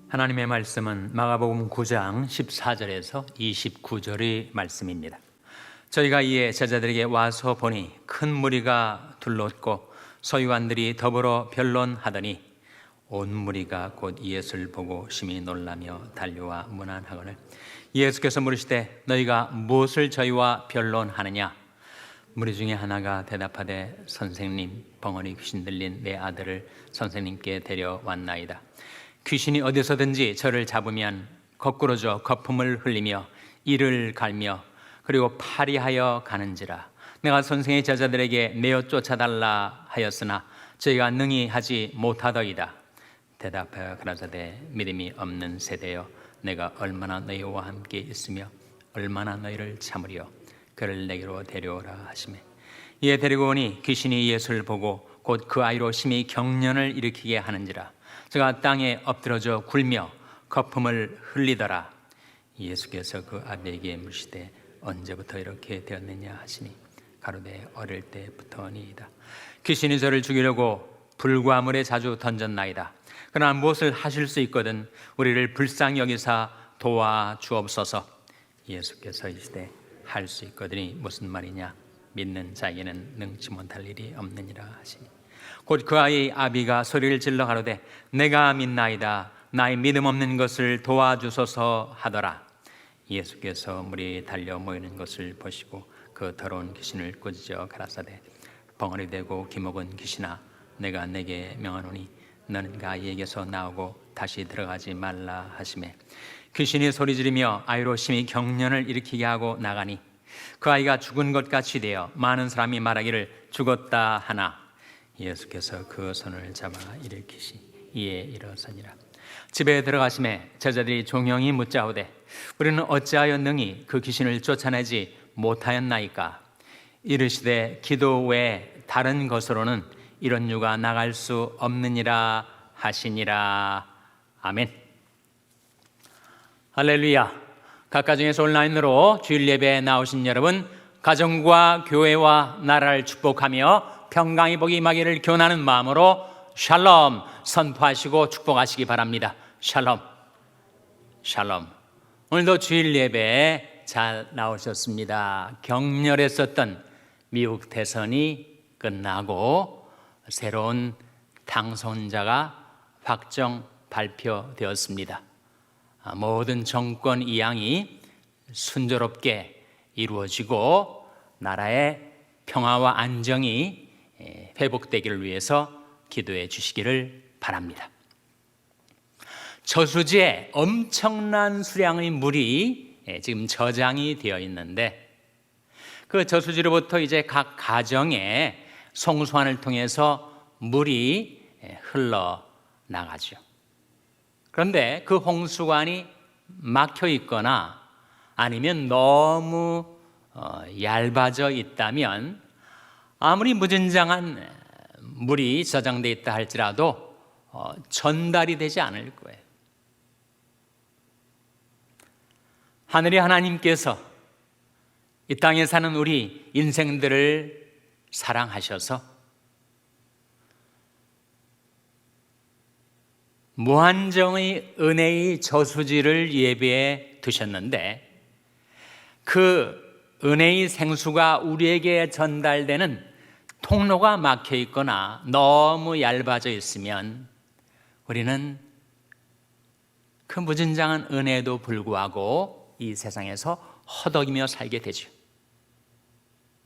하나님의 말씀은 마가복음 9장 14절에서 29절의 말씀입니다. 저희가 이에 제자들에게 와서 보니 큰 무리가 둘렀고 서기관들이 더불어 변론하더니 온 무리가 곧 예수를 보고 심히 놀라며 달려와 문안하거늘 예수께서 물으시되 너희가 무엇을 저희와 변론하느냐? 무리 중에 하나가 대답하되 선생님, 벙어리 귀신 들린 내 아들을 선생님께 데려왔나이다. 귀신이 어디서든지 저를 잡으면 거꾸로져 거품을 흘리며 이를 갈며 그리고 파리하여 가는지라. 내가 선생의 제자들에게 내어 쫓아달라 하였으나 저희가 능히 하지 못하더이다. 대답하여 가라사대 믿음이 없는 세대여, 내가 얼마나 너희와 함께 있으며 얼마나 너희를 참으리요. 그를 내게로 데려오라 하시매 이에 데리고 오니 귀신이 예수를 보고 곧 그 아이로 심히 경련을 일으키게 하는지라. 저가 땅에 엎드러져 굴며 거품을 흘리더라. 예수께서 그 아비에게 물으시되 언제부터 이렇게 되었느냐 하시니 가로되 어릴 때부터니이다. 귀신이 저를 죽이려고 불과 물에 자주 던졌나이다. 그러나 무엇을 하실 수 있거든 우리를 불쌍히 여기사 도와주옵소서. 예수께서 이르시되 할 수 있거든이 무슨 말이냐? 믿는 자에게는 능치 못할 일이 없느니라 하시니 곧 그 아이의 아비가 소리를 질러 가로되 내가 믿나이다. 나의 믿음 없는 것을 도와주소서 하더라. 예수께서 물이 달려 모이는 것을 보시고 그 더러운 귀신을 꾸짖어 가라사대 벙어리 되고 기먹은 귀신아, 내가 내게 명하노니 너는 그 아이에게서 나오고 다시 들어가지 말라 하시매 귀신이 소리지르며 아이로 심히 경련을 일으키게 하고 나가니 그 아이가 죽은 것 같이 되어 많은 사람이 말하기를 죽었다 하나 예수께서 그 손을 잡아 일으키시 이에 일어서니라. 집에 들어가심에 제자들이 종영이 묻자오되 우리는 어찌하여 능히 그 귀신을 쫓아내지 못하였나이까? 이르시되 기도 외에 다른 것으로는 이런 유가 나갈 수 없느니라 하시니라. 아멘. 할렐루야. 각가 중에서 온라인으로 주일 예배에 나오신 여러분, 가정과 교회와 나라를 축복하며 평강의 복이 임하기를 기원하는 마음으로 샬롬 선포하시고 축복하시기 바랍니다. 샬롬, 샬롬. 오늘도 주일 예배에 잘 나오셨습니다. 격렬했었던 미국 대선이 끝나고 새로운 당선자가 확정 발표되었습니다. 모든 정권 이양이 순조롭게 이루어지고 나라의 평화와 안정이 회복되기를 위해서 기도해 주시기를 바랍니다. 저수지에 엄청난 수량의 물이 지금 저장이 되어 있는데 그 저수지로부터 이제 각 가정에 송수관을 통해서 물이 흘러나가죠. 그런데 그 홍수관이 막혀 있거나 아니면 너무 얇아져 있다면 아무리 무진장한 물이 저장되어 있다 할지라도 전달이 되지 않을 거예요. 하늘의 하나님께서 이 땅에 사는 우리 인생들을 사랑하셔서 무한정의 은혜의 저수지를 예비해 두셨는데 그 은혜의 생수가 우리에게 전달되는 통로가 막혀 있거나 너무 얇아져 있으면 우리는 그 무진장한 은혜에도 불구하고 이 세상에서 허덕이며 살게 되죠.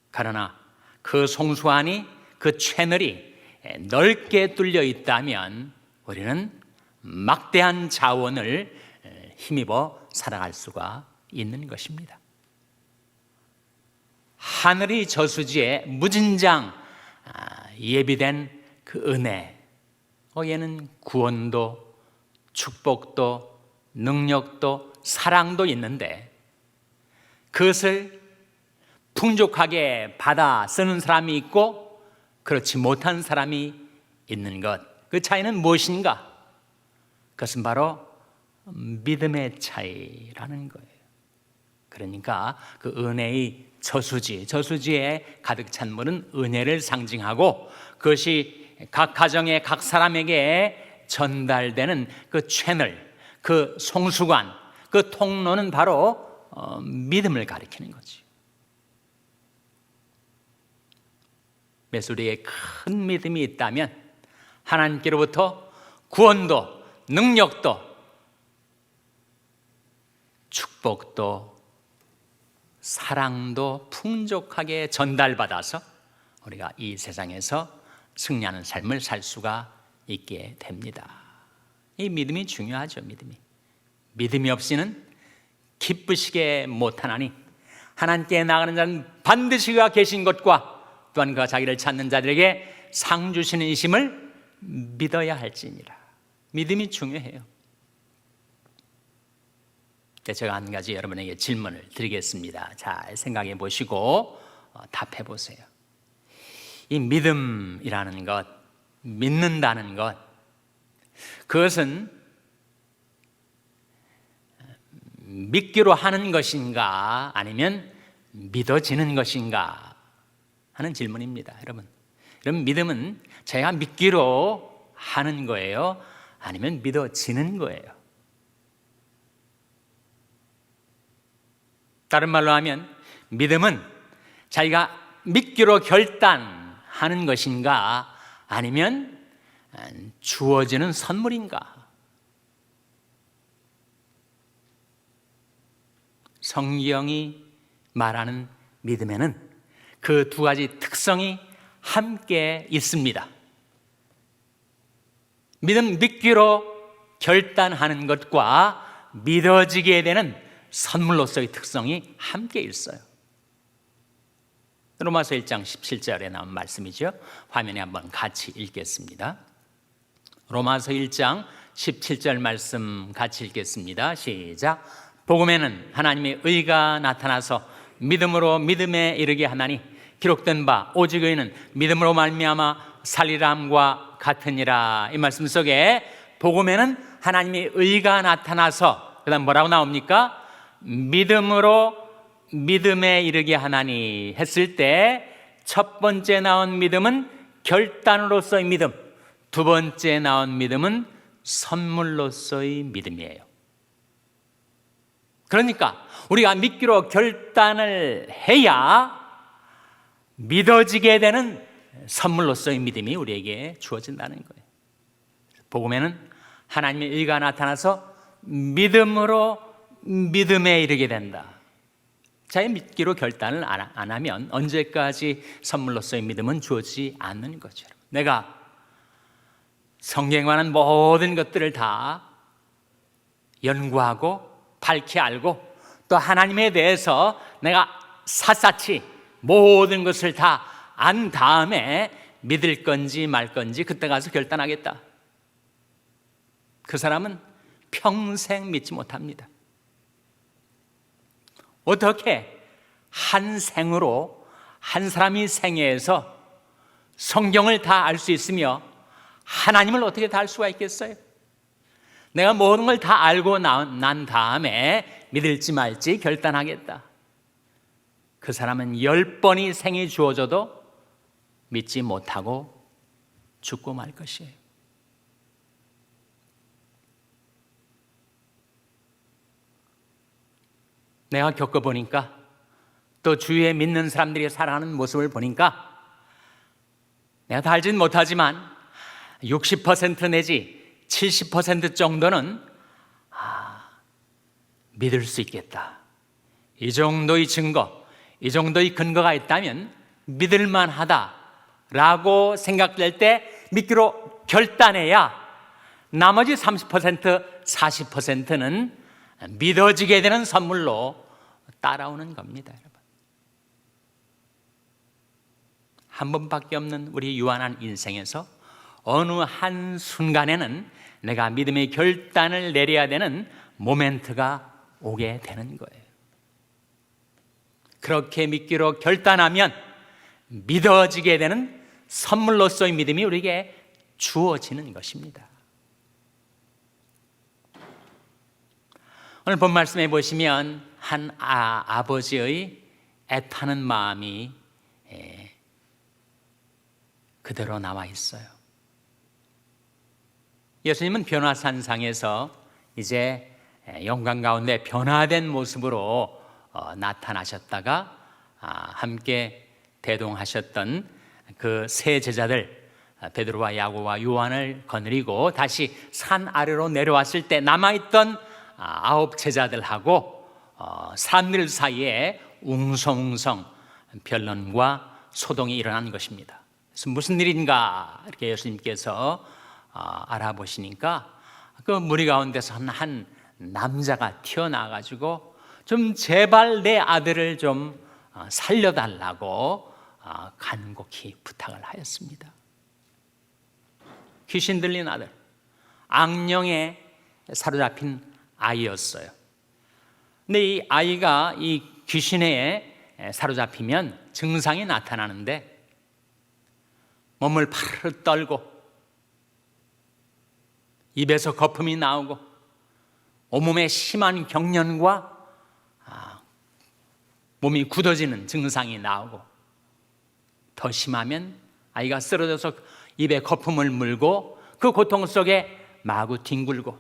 그러나 그 송수안이, 그 채널이 넓게 뚫려 있다면 우리는 막대한 자원을 힘입어 살아갈 수가 있는 것입니다. 하늘의 저수지에 무진장 예비된 그 은혜, 거기에는 구원도 축복도 능력도 사랑도 있는데 그것을 풍족하게 받아 쓰는 사람이 있고 그렇지 못한 사람이 있는 것, 그 차이는 무엇인가? 그것은 바로 믿음의 차이라는 거예요. 그러니까 그 은혜의 저수지에 가득 찬 물은 은혜를 상징하고 그것이 각 가정의 각 사람에게 전달되는 그 채널, 그 송수관, 그 통로는 바로 믿음을 가리키는 거지. 그래서 우리에게 큰 믿음이 있다면 하나님께로부터 구원도 능력도 축복도 사랑도 풍족하게 전달받아서 우리가 이 세상에서 승리하는 삶을 살 수가 있게 됩니다. 이 믿음이 중요하죠. 믿음이 없이는 기쁘시게 못하나니 하나님께 나가는 자는 반드시 그가 계신 것과 또한 그가 자기를 찾는 자들에게 상 주시는 이심을 믿어야 할지니라. 믿음이 중요해요. 제가 한 가지 여러분에게 질문을 드리겠습니다. 잘 생각해 보시고 답해 보세요. 이 믿음이라는 것, 믿는다는 것, 그것은 믿기로 하는 것인가 아니면 믿어지는 것인가 하는 질문입니다. 여러분 믿음은 제가 믿기로 하는 거예요? 아니면 믿어지는 거예요? 다른 말로 하면 믿음은 자기가 믿기로 결단하는 것인가 아니면 주어지는 선물인가? 성경이 말하는 믿음에는 그 두 가지 특성이 함께 있습니다. 믿기로 결단하는 것과 믿어지게 되는 선물로서의 특성이 함께 있어요. 로마서 1장 17절에 나온 말씀이죠. 화면에 한번 같이 읽겠습니다. 로마서 1장 17절 말씀 같이 읽겠습니다. 시작. 복음에는 하나님의 의가 나타나서 믿음으로 믿음에 이르게 하나니 기록된 바 오직 의인은 믿음으로 말미암아 살리람과 같으니라. 이 말씀 속에 복음에는 하나님의 의가 나타나서 그 다음 뭐라고 나옵니까? 믿음으로 믿음에 이르게 하나니 했을 때 첫 번째 나온 믿음은 결단으로서의 믿음, 두 번째 나온 믿음은 선물로서의 믿음이에요. 그러니까 우리가 믿기로 결단을 해야 믿어지게 되는 선물로서의 믿음이 우리에게 주어진다는 거예요. 복음에는 하나님의 의가 나타나서 믿음으로 믿음에 이르게 된다. 자기 믿기로 결단을 안 하면 언제까지 선물로서의 믿음은 주어지지 않는 거죠. 내가 성경에 관한 모든 것들을 다 연구하고 밝히 알고 또 하나님에 대해서 내가 샅샅이 모든 것을 다 안 다음에 믿을 건지 말 건지 그때 가서 결단하겠다. 그 사람은 평생 믿지 못합니다. 어떻게 한 생으로 한 사람이 생애에서 성경을 다 알 수 있으며 하나님을 어떻게 다 알 수가 있겠어요? 내가 모든 걸 다 알고 난 다음에 믿을지 말지 결단하겠다. 그 사람은 10번이 생이 주어져도 믿지 못하고 죽고 말 것이에요. 내가 겪어보니까 또 주위에 믿는 사람들이 살아가는 모습을 보니까 내가 다 알지는 못하지만 60% 내지 70% 정도는 믿을 수 있겠다. 이 정도의 증거, 이 정도의 근거가 있다면 믿을만 하다라고 생각될 때 믿기로 결단해야 나머지 30%, 40%는 믿어지게 되는 선물로 따라오는 겁니다. 여러분. 한 번밖에 없는 우리 유한한 인생에서 어느 한 순간에는 내가 믿음의 결단을 내려야 되는 모멘트가 오게 되는 거예요. 그렇게 믿기로 결단하면 믿어지게 되는 선물로서의 믿음이 우리에게 주어지는 것입니다. 오늘 본 말씀해 보시면 한 아버지의 애타는 마음이 그대로 나와 있어요. 예수님은 변화산상에서 이제 영광 가운데 변화된 모습으로 나타나셨다가 함께 대동하셨던 그 세 제자들 베드로와 야고보와 요한을 거느리고 다시 산 아래로 내려왔을 때 남아있던 9 제자들하고 사람들 사이에 웅성웅성 변론과 소동이 일어난 것입니다. 그래서 무슨 일인가 이렇게 예수님께서 알아보시니까 그 무리 가운데서 한 남자가 튀어나와가지고 좀 제발 내 아들을 좀 살려달라고 간곡히 부탁을 하였습니다. 귀신 들린 아들, 악령에 사로잡힌 아이였어요. 근데 이 아이가 이 귀신에 사로잡히면 증상이 나타나는데 몸을 파르르 떨고 입에서 거품이 나오고 온몸에 심한 경련과 몸이 굳어지는 증상이 나오고 더 심하면 아이가 쓰러져서 입에 거품을 물고 그 고통 속에 마구 뒹굴고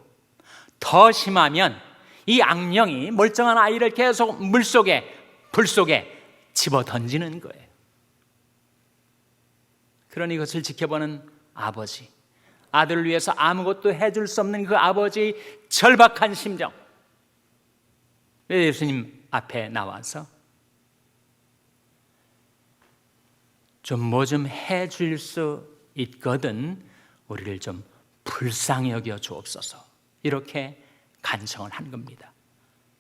더 심하면 이 악령이 멀쩡한 아이를 계속 물속에 불 속에 집어 던지는 거예요. 그러니 이것을 지켜보는 아버지, 아들을 위해서 아무것도 해줄 수 없는 그 아버지의 절박한 심정, 예수님 앞에 나와서 좀 뭐 좀 해줄 수 있거든 우리를 좀 불쌍히 여겨 주옵소서, 이렇게 간청을 한 겁니다.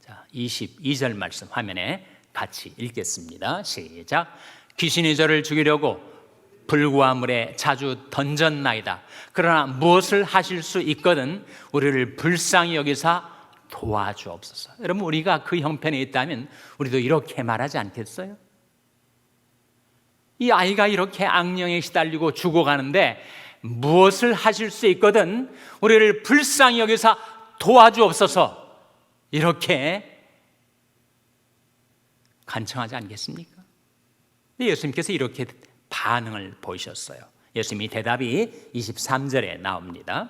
자, 22절 말씀 화면에 같이 읽겠습니다. 시작. 귀신이 저를 죽이려고 불과 물에 자주 던졌나이다. 그러나 무엇을 하실 수 있거든 우리를 불쌍히 여기사 도와주옵소서. 여러분, 우리가 그 형편에 있다면 우리도 이렇게 말하지 않겠어요? 이 아이가 이렇게 악령에 시달리고 죽어가는데 무엇을 하실 수 있거든 우리를 불쌍히 여기사 도와주옵소서, 이렇게 간청하지 않겠습니까? 예수님께서 이렇게 반응을 보이셨어요. 예수님의 대답이 23절에 나옵니다.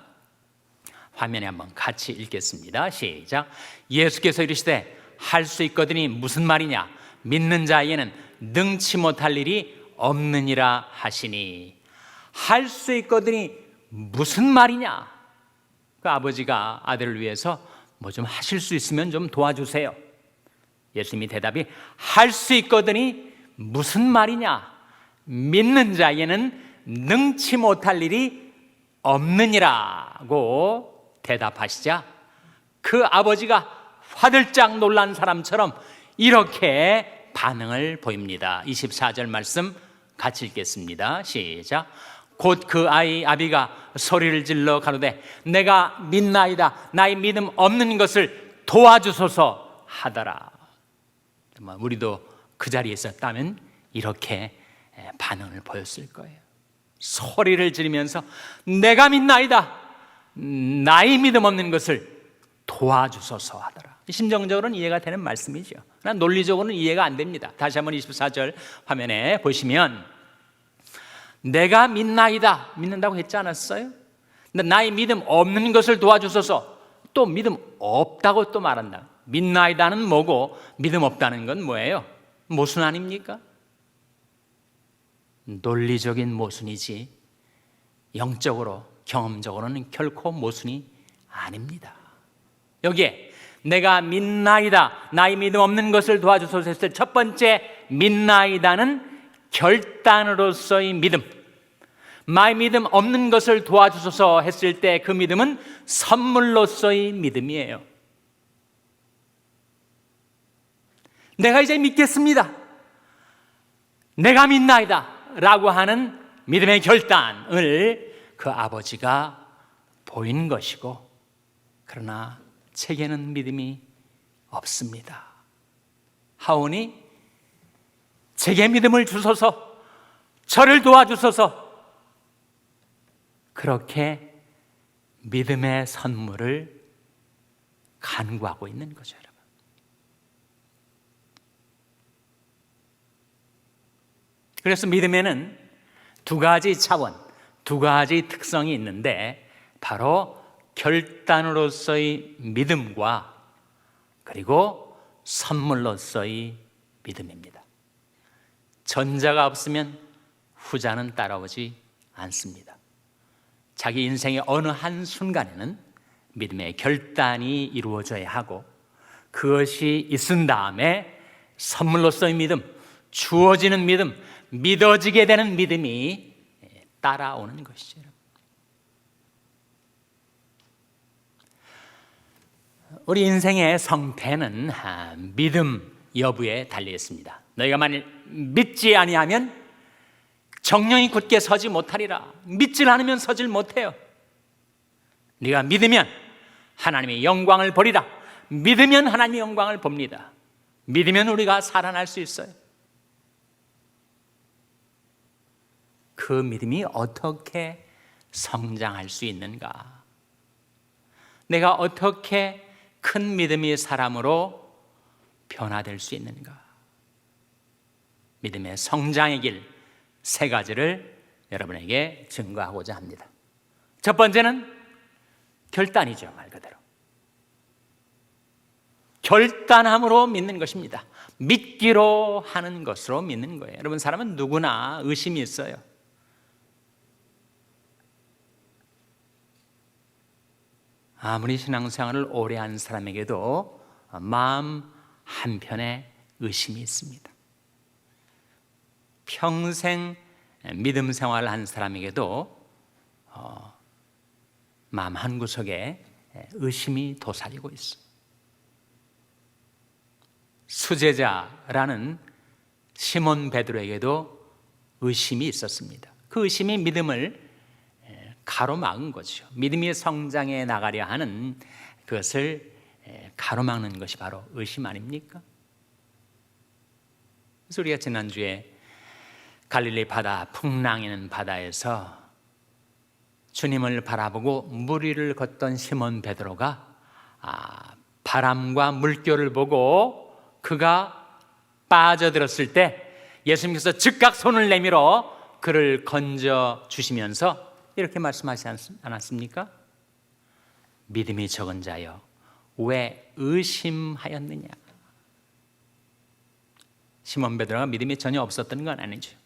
화면에 한번 같이 읽겠습니다. 시작. 예수께서 이르시되 할 수 있거든이 무슨 말이냐, 믿는 자에게는 능치 못할 일이 없느니라 하시니. 할 수 있거든이 무슨 말이냐, 그 아버지가 아들을 위해서 뭐 좀 하실 수 있으면 좀 도와주세요. 예수님이 대답이 할 수 있거든이 무슨 말이냐, 믿는 자에게는 능치 못할 일이 없느니라고 대답하시자 그 아버지가 화들짝 놀란 사람처럼 이렇게 반응을 보입니다. 24절 말씀 같이 읽겠습니다. 시작. 곧 그 아이 아비가 소리를 질러 가로되 내가 믿나이다, 나의 믿음 없는 것을 도와주소서 하더라. 우리도 그 자리에 있었다면 이렇게 반응을 보였을 거예요. 소리를 지르면서 내가 믿나이다, 나의 믿음 없는 것을 도와주소서 하더라. 심정적으로는 이해가 되는 말씀이죠. 그러나 논리적으로는 이해가 안 됩니다. 다시 한번 24절 화면에 보시면 내가 믿나이다, 믿는다고 했지 않았어요? 근데 나의 믿음 없는 것을 도와주소서, 또 믿음 없다고 또 말한다. 믿나이다는 뭐고 믿음 없다는 건 뭐예요? 모순 아닙니까? 논리적인 모순이지 영적으로 경험적으로는 결코 모순이 아닙니다. 여기에 내가 믿나이다, 나의 믿음 없는 것을 도와주소서 했을 때 첫 번째 믿나이다는 결단으로서의 믿음, 나의 믿음 없는 것을 도와주소서 했을 때 그 믿음은 선물로서의 믿음이에요. 내가 이제 믿겠습니다, 내가 믿나이다 라고 하는 믿음의 결단을 그 아버지가 보인 것이고, 그러나 제게는 믿음이 없습니다 하오니 제게 믿음을 주소서, 저를 도와주소서, 그렇게 믿음의 선물을 간구하고 있는 거죠. 여러분, 그래서 믿음에는 두 가지 차원, 두 가지 특성이 있는데 바로 결단으로서의 믿음과 그리고 선물로서의 믿음입니다. 전자가 없으면 후자는 따라오지 않습니다. 자기 인생의 어느 한순간에는 믿음의 결단이 이루어져야 하고 그것이 있은 다음에 선물로서의 믿음, 주어지는 믿음, 믿어지게 되는 믿음이 따라오는 것이죠. 우리 인생의 성패는 믿음 여부에 달려 있습니다. 너희가 만일 믿지 아니하면 정령이 굳게 서지 못하리라. 믿질 않으면 서질 못해요. 네가 믿으면 하나님의 영광을 보리라. 믿으면 하나님의 영광을 봅니다. 믿으면 우리가 살아날 수 있어요. 그 믿음이 어떻게 성장할 수 있는가? 내가 어떻게 큰 믿음의 사람으로 변화될 수 있는가? 믿음의 성장의 길 세 가지를 여러분에게 증거하고자 합니다. 첫 번째는 결단이죠. 말 그대로 결단함으로 믿는 것입니다. 믿기로 하는 것으로 믿는 거예요. 여러분, 사람은 누구나 의심이 있어요. 아무리 신앙생활을 오래 한 사람에게도 마음 한편에 의심이 있습니다. 평생 믿음 생활을 한 사람에게도 마음 한구석에 의심이 도사리고 있어요. 수제자라는 시몬 베드로에게도 의심이 있었습니다. 그 의심이 믿음을 가로막은 거죠. 믿음이 성장해 나가려 하는 그것을 가로막는 것이 바로 의심 아닙니까? 그래서 우리가 지난주에 갈릴리 바다, 풍랑이는 바다에서 주님을 바라보고 물 위를 걷던 시몬 베드로가 바람과 물결을 보고 그가 빠져들었을 때 예수님께서 즉각 손을 내밀어 그를 건져 주시면서 이렇게 말씀하시지 않았습니까? 믿음이 적은 자여 왜 의심하였느냐? 시몬 베드로가 믿음이 전혀 없었던 건 아니죠.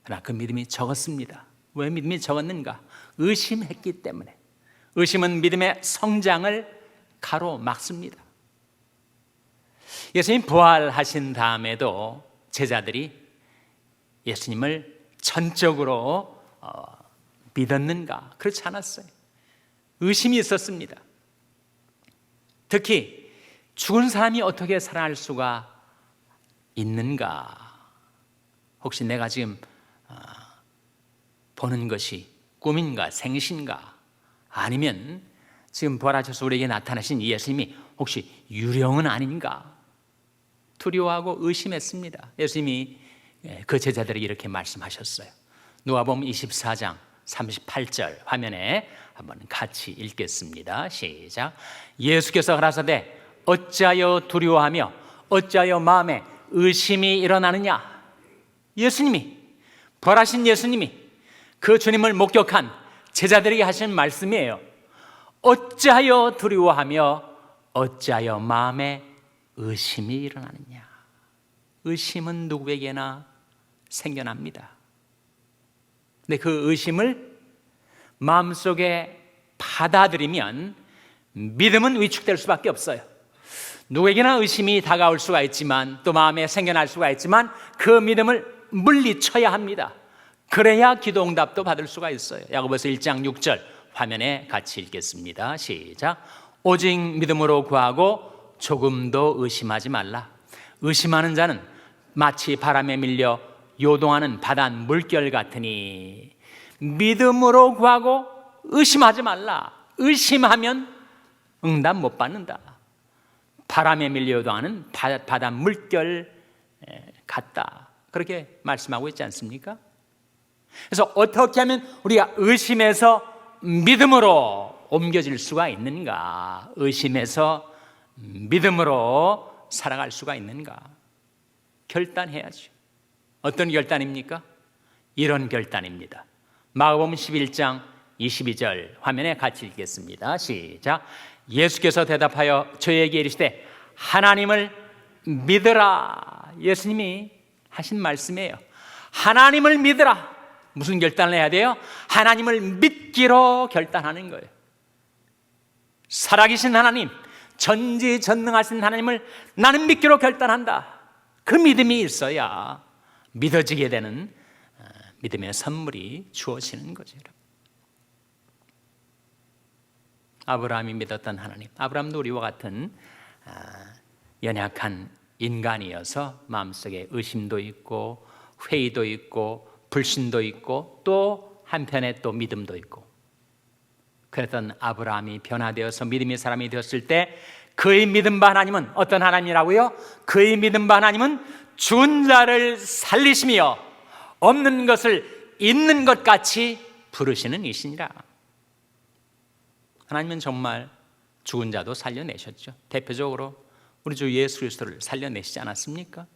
그러나 그 믿음이 적었습니다. 왜 믿음이 적었는가? 의심했기 때문에. 의심은 믿음의 성장을 가로막습니다. 예수님 부활하신 다음에도 제자들이 예수님을 전적으로 믿었는가? 그렇지 않았어요. 의심이 있었습니다. 특히 죽은 사람이 어떻게 살아날 수가 있는가? 혹시 내가 지금 보는 것이 꿈인가 생신가? 아니면 지금 부활하셔서 우리에게 나타나신 예수님이 혹시 유령은 아닌가? 두려워하고 의심했습니다. 예수님이 그 제자들에게 이렇게 말씀하셨어요. 누가복음 24장 38절 화면에 한번 같이 읽겠습니다. 시작. 예수께서 가라사대 어찌하여 두려워하며 어찌하여 마음에 의심이 일어나느냐? 예수님이, 부활하신 예수님이 그 주님을 목격한 제자들에게 하신 말씀이에요. 어찌하여 두려워하며 어찌하여 마음에 의심이 일어나느냐? 의심은 누구에게나 생겨납니다. 근데 그 의심을 마음속에 받아들이면 믿음은 위축될 수밖에 없어요. 누구에게나 의심이 다가올 수가 있지만 또 마음에 생겨날 수가 있지만 그 믿음을 물리쳐야 합니다. 그래야 기도 응답도 받을 수가 있어요. 야고보서 1장 6절 화면에 같이 읽겠습니다. 시작. 오직 믿음으로 구하고 조금도 의심하지 말라. 의심하는 자는 마치 바람에 밀려 요동하는 바다 물결 같으니 믿음으로 구하고 의심하지 말라. 의심하면 응답 못 받는다. 바람에 밀려 요동하는 바다 물결 같다. 그렇게 말씀하고 있지 않습니까? 그래서 어떻게 하면 우리가 의심에서 믿음으로 옮겨질 수가 있는가? 의심에서 믿음으로 살아갈 수가 있는가? 결단해야죠. 어떤 결단입니까? 이런 결단입니다. 마가복음 11장 22절 화면에 같이 읽겠습니다. 시작. 예수께서 대답하여 저에게 이르시되 하나님을 믿으라. 예수님이 하신 말씀이에요. 하나님을 믿으라. 무슨 결단을 해야 돼요? 하나님을 믿기로 결단하는 거예요. 살아계신 하나님, 전지전능하신 하나님을 나는 믿기로 결단한다. 그 믿음이 있어야 믿어지게 되는 믿음의 선물이 주어지는 거죠. 아브라함이 믿었던 하나님, 아브라함도 우리와 같은 연약한 인간이어서 마음속에 의심도 있고 회의도 있고 불신도 있고 또 한편에 또 믿음도 있고, 그랬던 아브라함이 변화되어서 믿음의 사람이 되었을 때 그의 믿음 바 하나님은 어떤 하나님이라고요? 그의 믿음 바 하나님은 죽은 자를 살리시며 없는 것을 있는 것 같이 부르시는 이시니라. 하나님은 정말 죽은 자도 살려내셨죠. 대표적으로 우리 주 예수 그리스도를 살려내시지 않았습니까?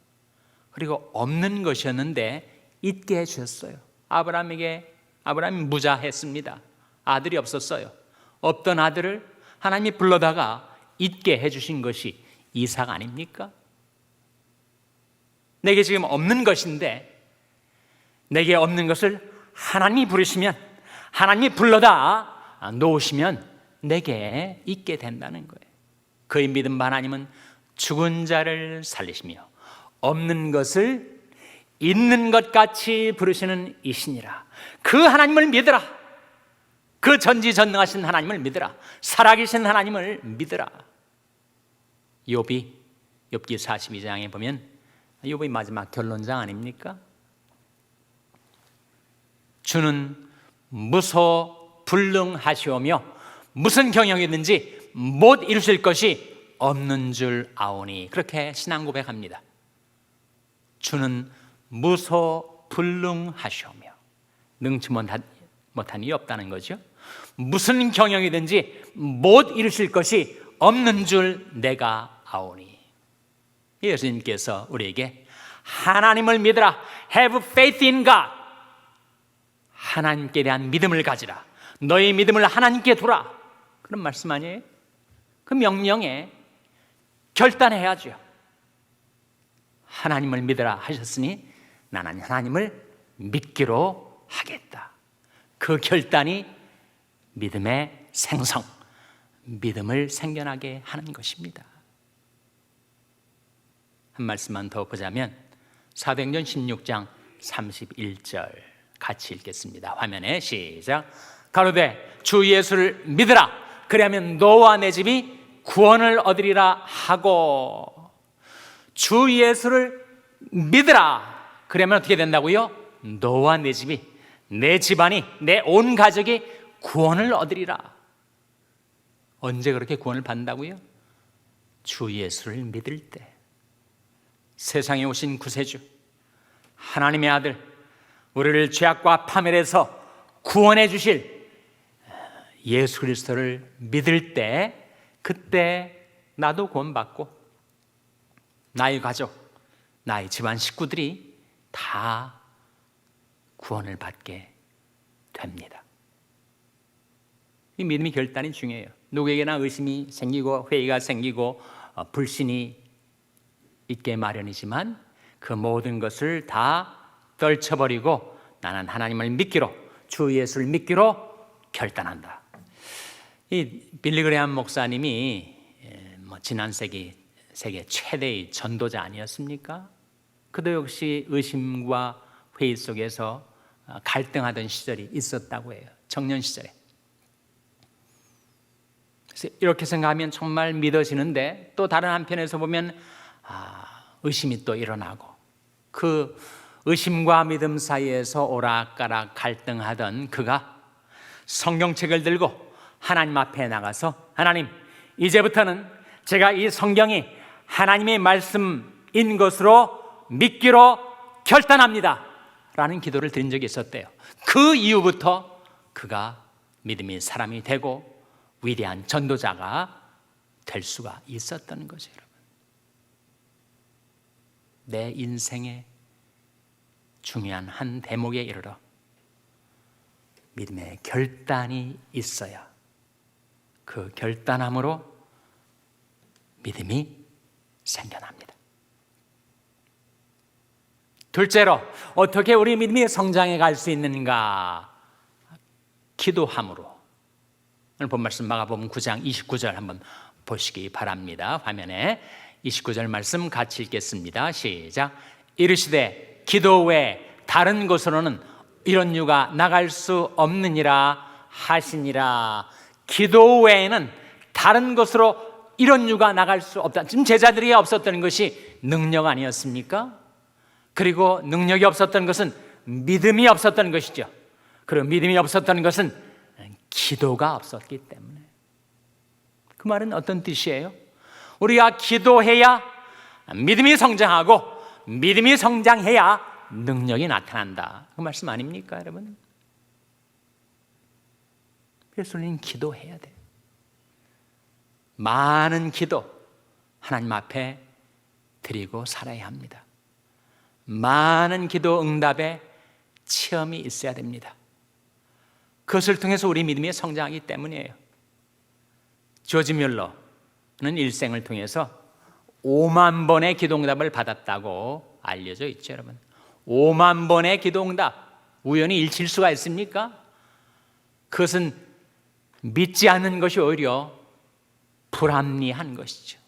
그리고 없는 것이었는데 있게 해주셨어요. 아브라함이 무자했습니다. 아들이 없었어요. 없던 아들을 하나님이 불러다가 있게 해주신 것이 이삭 아닙니까? 내게 지금 없는 것인데 내게 없는 것을 하나님이 부르시면, 하나님이 불러다 놓으시면 내게 있게 된다는 거예요. 그의 믿음 바 하나님은 죽은 자를 살리시며 없는 것을 있는 것 같이 부르시는 이시니라. 그 하나님을 믿으라. 그 전지전능하신 하나님을 믿으라. 살아계신 하나님을 믿으라. 욥기 42장에 보면 욥의 마지막 결론장 아닙니까? 주는 무소불능하시오며 무슨 경영이든지 못 이루실 것이 없는 줄 아오니. 그렇게 신앙 고백합니다. 주는 무소불능하시오며, 능치 못한 일이 없다는 거죠. 무슨 경영이든지 못 이루실 것이 없는 줄 내가 아오니. 예수님께서 우리에게 하나님을 믿으라, have faith in God, 하나님께 대한 믿음을 가지라, 너의 믿음을 하나님께 두라, 그런 말씀 아니에요? 그 명령에 결단해야죠. 하나님을 믿으라 하셨으니 나는 하나님을 믿기로 하겠다. 그 결단이 믿음의 생성, 믿음을 생겨나게 하는 것입니다. 한 말씀만 더 보자면 사도행전 16장 31절 같이 읽겠습니다. 화면에 시작. 가로되 주 예수를 믿으라. 그리하면 너와 내 집이 구원을 얻으리라 하고. 주 예수를 믿으라. 그러면 어떻게 된다고요? 너와 내 집이, 내 집안이, 내 온 가족이 구원을 얻으리라. 언제 그렇게 구원을 받는다고요? 주 예수를 믿을 때. 세상에 오신 구세주 하나님의 아들, 우리를 죄악과 파멸에서 구원해 주실 예수 그리스도를 믿을 때, 그때 나도 구원받고 나의 가족, 나의 집안 식구들이 다 구원을 받게 됩니다. 이 믿음의 결단이 중요해요. 누구에게나 의심이 생기고 회의가 생기고 불신이 있게 마련이지만 그 모든 것을 다 떨쳐버리고 나는 하나님을 믿기로, 주 예수를 믿기로 결단한다. 이 빌리 그레함 목사님이 지난 세기 세계 최대의 전도자 아니었습니까? 그도 역시 의심과 회의 속에서 갈등하던 시절이 있었다고 해요. 청년 시절에. 그래서 이렇게 생각하면 정말 믿어지는데, 또 다른 한편에서 보면 의심이 또 일어나고, 그 의심과 믿음 사이에서 오락가락 갈등하던 그가 성경책을 들고 하나님 앞에 나가서, 하나님, 이제부터는 제가 이 성경이 하나님의 말씀인 것으로 믿기로 결단합니다 라는 기도를 드린 적이 있었대요. 그 이후부터 그가 믿음의 사람이 되고 위대한 전도자가 될 수가 있었던 거죠. 여러분, 내 인생의 중요한 한 대목에 이르러 믿음의 결단이 있어야 그 결단함으로 믿음이 생겨납니다. 둘째로 어떻게 우리 믿음이 성장해 갈 수 있는가? 기도함으로. 오늘 본 말씀 마가복음 9장 29절 한번 보시기 바랍니다. 화면에 29절 말씀 같이 읽겠습니다. 시작. 이르시되 기도 외에 다른 곳으로는 이런 유가 나갈 수 없느니라 하시니라. 기도 외에는 다른 곳으로 이런 유가 나갈 수 없다. 지금 제자들이 없었던 것이 능력 아니었습니까? 그리고 능력이 없었던 것은 믿음이 없었던 것이죠. 그리고 믿음이 없었던 것은 기도가 없었기 때문에. 그 말은 어떤 뜻이에요? 우리가 기도해야 믿음이 성장하고 믿음이 성장해야 능력이 나타난다. 그 말씀 아닙니까, 여러분? 그래서 우리는 기도해야 돼요. 많은 기도 하나님 앞에 드리고 살아야 합니다. 많은 기도 응답의 체험이 있어야 됩니다. 그것을 통해서 우리 믿음이 성장하기 때문이에요. 조지 뮬러는 일생을 통해서 5만 번의 기도 응답을 받았다고 알려져 있죠, 여러분. 5만 번의 기도 응답, 우연히 일칠 수가 있습니까? 그것은 믿지 않는 것이 오히려 불합리한 것이죠.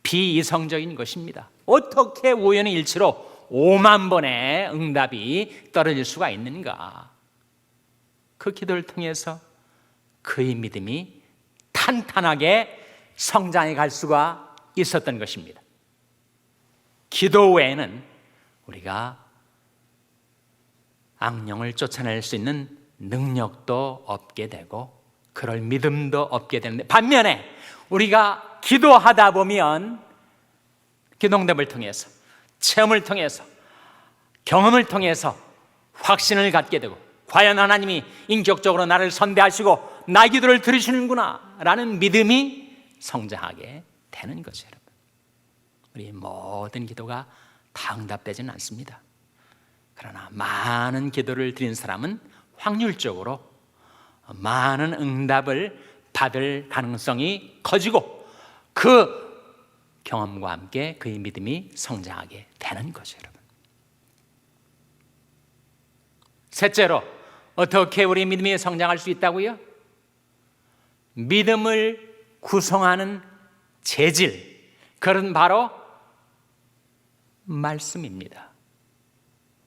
비이성적인 것입니다. 어떻게 우연히 일치로 5만 번의 응답이 떨어질 수가 있는가? 그 기도를 통해서 그의 믿음이 탄탄하게 성장해 갈 수가 있었던 것입니다. 기도 외에는 우리가 악령을 쫓아낼 수 있는 능력도 없게 되고 그럴 믿음도 없게 되는데, 반면에 우리가 기도하다 보면 기도 응답을 통해서, 체험을 통해서, 경험을 통해서 확신을 갖게 되고, 과연 하나님이 인격적으로 나를 선대하시고 나의 기도를 들으시는구나 라는 믿음이 성장하게 되는 거죠, 여러분. 우리 모든 기도가 다 응답되지는 않습니다. 그러나 많은 기도를 드린 사람은 확률적으로 많은 응답을 받을 가능성이 커지고 그 경험과 함께 그의 믿음이 성장하게 되는 거죠, 여러분. 셋째로 어떻게 우리 믿음이 성장할 수 있다고요? 믿음을 구성하는 재질, 그건 바로 말씀입니다.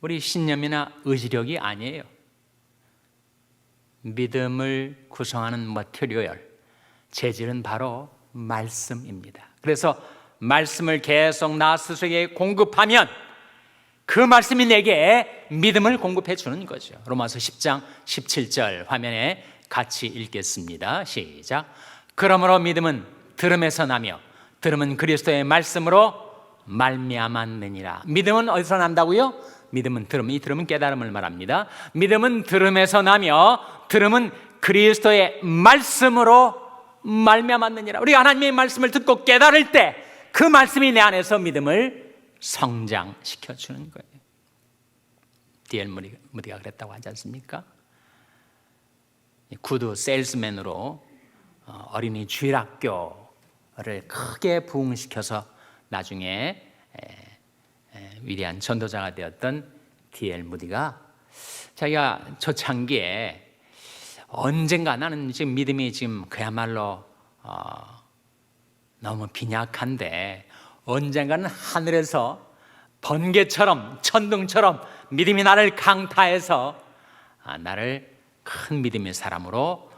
우리 신념이나 의지력이 아니에요. 믿음을 구성하는 머티리얼, 재질은 바로 말씀입니다. 그래서 말씀을 계속 나 스스로에게 공급하면 그 말씀이 내게 믿음을 공급해 주는 거죠. 로마서 10장 17절 화면에 같이 읽겠습니다. 시작. 그러므로 믿음은 들음에서 나며 들음은 그리스도의 말씀으로 말미암았느니라. 믿음은 어디서 난다고요? 믿음은 들음, 이 들음은 깨달음을 말합니다. 믿음은 들음에서 나며 들음은 그리스도의 말씀으로 말미암았느니라. 우리가 하나님의 말씀을 듣고 깨달을 때 그 말씀이 내 안에서 믿음을 성장시켜 주는 거예요. D.L. 무디가 그랬다고 하지 않습니까? 구두 세일스맨으로 어린이 주일학교를 크게 부흥시켜서 나중에 위대한 전도자가 되었던 D.L. 무디가 자기가 초창기에 언젠가 나는 지금 믿음이 지금 그야말로 너무 빈약한데 언젠가는 하늘에서 번개처럼 천둥처럼 믿음이 나를 강타해서 나를 큰 믿음의 사람으로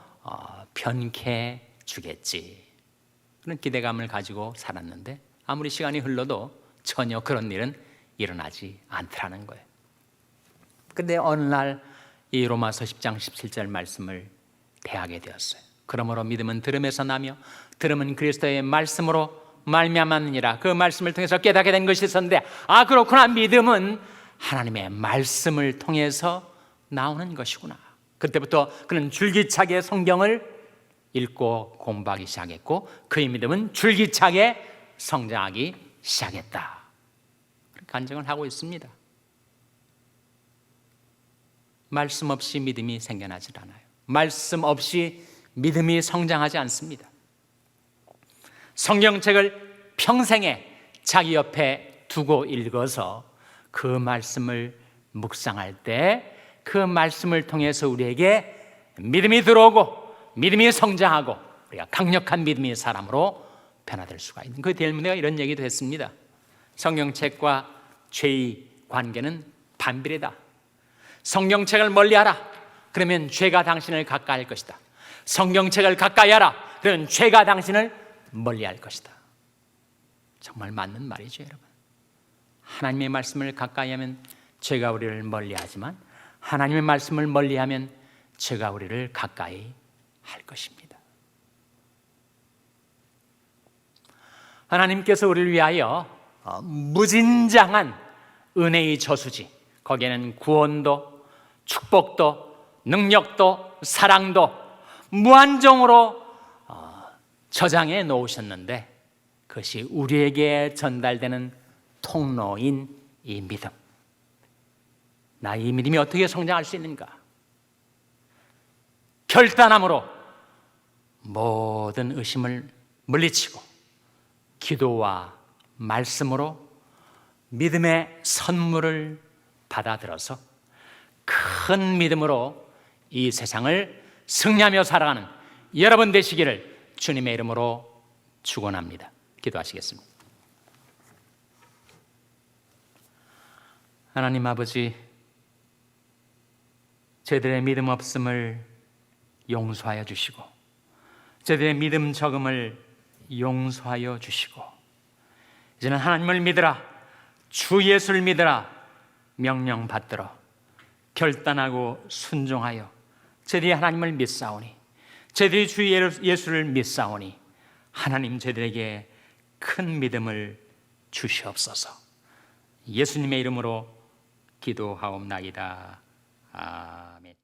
변케 주겠지, 그런 기대감을 가지고 살았는데 아무리 시간이 흘러도 전혀 그런 일은 일어나지 않더라는 거예요. 그런데 어느 날 이 로마서 10장 17절 말씀을 대하게 되었어요. 그러므로 믿음은 들음에서 나며 들음은 그리스도의 말씀으로 말미암았느니라. 그 말씀을 통해서 깨닫게 된 것이 있었는데, 아 그렇구나, 믿음은 하나님의 말씀을 통해서 나오는 것이구나. 그때부터 그는 줄기차게 성경을 읽고 공부하기 시작했고 그의 믿음은 줄기차게 성장하기 시작했다. 그렇게 간증을 하고 있습니다. 말씀 없이 믿음이 생겨나질 않아요. 말씀 없이 믿음이 성장하지 않습니다. 성경책을 평생에 자기 옆에 두고 읽어서 그 말씀을 묵상할 때 그 말씀을 통해서 우리에게 믿음이 들어오고 믿음이 성장하고 우리가 강력한 믿음의 사람으로 변화될 수가 있는, 그 델문에가 이런 얘기도 했습니다. 성경책과 죄의 관계는 반비례다. 성경책을 멀리하라, 그러면 죄가 당신을 가까이 할 것이다. 성경책을 가까이 하라, 그러면 죄가 당신을 멀리할 것이다. 정말 맞는 말이죠, 여러분. 하나님의 말씀을 가까이 하면 죄가 우리를 멀리하지만 하나님의 말씀을 멀리하면 죄가 우리를 가까이 할 것입니다. 하나님께서 우리를 위하여 무진장한 은혜의 저수지, 거기에는 구원도 축복도 능력도 사랑도 무한정으로 저장해 놓으셨는데, 그것이 우리에게 전달되는 통로인 이 믿음. 나의 믿음이 어떻게 성장할 수 있는가? 결단함으로 모든 의심을 물리치고 기도와 말씀으로 믿음의 선물을 받아들여서 큰 믿음으로 이 세상을 승리하며 살아가는 여러분 되시기를 주님의 이름으로 축원합니다. 기도하시겠습니다. 하나님 아버지, 저희들의 믿음 없음을 용서하여 주시고 저희들의 믿음 적음을 용서하여 주시고, 이제는 하나님을 믿으라, 주 예수를 믿으라 명령 받들어 결단하고 순종하여 저희들이 하나님을 믿사오니, 저희들이 주 예수를 믿사오니 하나님 저희들에게 큰 믿음을 주시옵소서. 예수님의 이름으로 기도하옵나이다. 아멘.